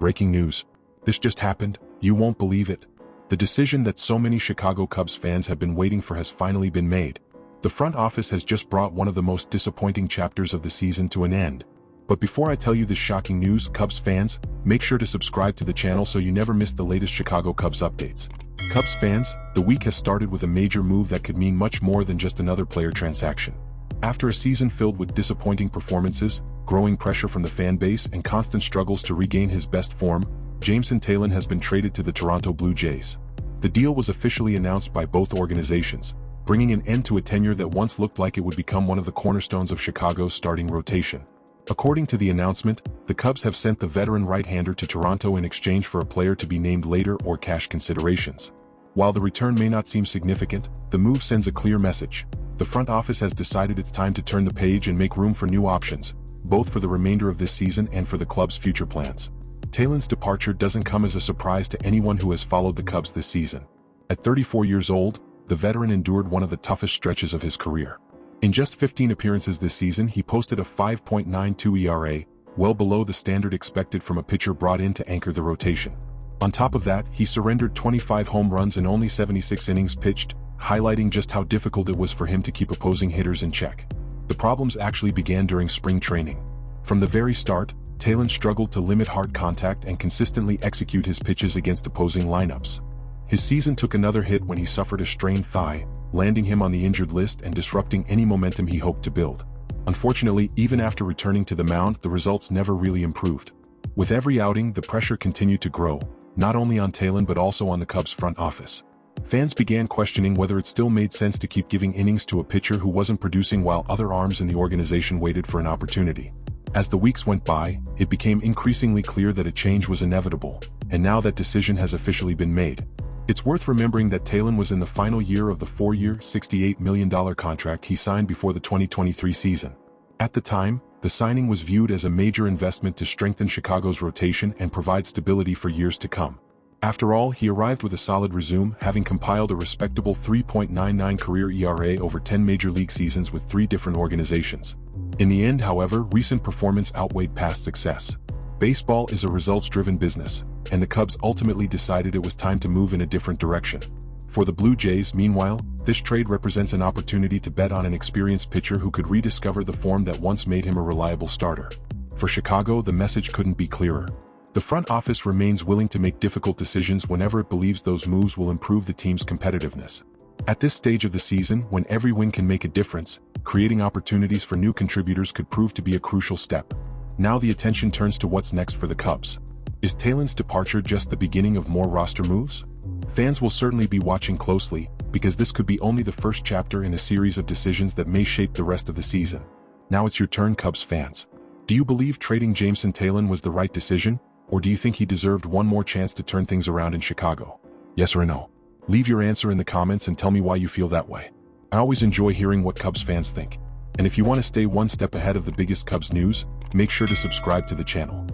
Breaking news. This just happened, you won't believe it. The decision that so many Chicago Cubs fans have been waiting for has finally been made. The front office has just brought one of the most disappointing chapters of the season to an end. But before I tell you this shocking news, Cubs fans, make sure to subscribe to the channel so you never miss the latest Chicago Cubs updates. Cubs fans, the week has started with a major move that could mean much more than just another player transaction. After a season filled with disappointing performances, growing pressure from the fan base, and constant struggles to regain his best form, Jameson Taillon has been traded to the Toronto Blue Jays. The deal was officially announced by both organizations, bringing an end to a tenure that once looked like it would become one of the cornerstones of Chicago's starting rotation. According to the announcement, the Cubs have sent the veteran right-hander to Toronto in exchange for a player to be named later or cash considerations. While the return may not seem significant, the move sends a clear message. The front office has decided it's time to turn the page and make room for new options, both for the remainder of this season and for the club's future plans. Taillon's departure doesn't come as a surprise to anyone who has followed the Cubs this season. At 34 years old, the veteran endured one of the toughest stretches of his career. In just 15 appearances this season, he posted a 5.92 ERA, well below the standard expected from a pitcher brought in to anchor the rotation. On top of that, he surrendered 25 home runs in only 76 innings pitched, highlighting just how difficult it was for him to keep opposing hitters in check. The problems actually began during spring training. From the very start, Taillon struggled to limit hard contact and consistently execute his pitches against opposing lineups. His season took another hit when he suffered a strained thigh, landing him on the injured list and disrupting any momentum he hoped to build. Unfortunately, even after returning to the mound, the results never really improved. With every outing, the pressure continued to grow, not only on Taillon but also on the Cubs front office. Fans began questioning whether it still made sense to keep giving innings to a pitcher who wasn't producing while other arms in the organization waited for an opportunity. As the weeks went by, it became increasingly clear that a change was inevitable, and now that decision has officially been made. It's worth remembering that Taillon was in the final year of the 4-year, $68 million contract he signed before the 2023 season. At the time, the signing was viewed as a major investment to strengthen Chicago's rotation and provide stability for years to come. After all, he arrived with a solid resume, having compiled a respectable 3.99 career ERA over 10 major league seasons with 3 different organizations. In the end, however, recent performance outweighed past success. Baseball is a results-driven business, and the Cubs ultimately decided it was time to move in a different direction. For the Blue Jays, meanwhile, this trade represents an opportunity to bet on an experienced pitcher who could rediscover the form that once made him a reliable starter. For Chicago, the message couldn't be clearer. The front office remains willing to make difficult decisions whenever it believes those moves will improve the team's competitiveness. At this stage of the season, when every win can make a difference, creating opportunities for new contributors could prove to be a crucial step. Now the attention turns to what's next for the Cubs. Is Taillon's departure just the beginning of more roster moves? Fans will certainly be watching closely, because this could be only the first chapter in a series of decisions that may shape the rest of the season. Now it's your turn, Cubs fans. Do you believe trading Jameson Taillon was the right decision, or do you think he deserved one more chance to turn things around in Chicago? Yes or no? Leave your answer in the comments and tell me why you feel that way. I always enjoy hearing what Cubs fans think. And if you want to stay one step ahead of the biggest Cubs news, make sure to subscribe to the channel.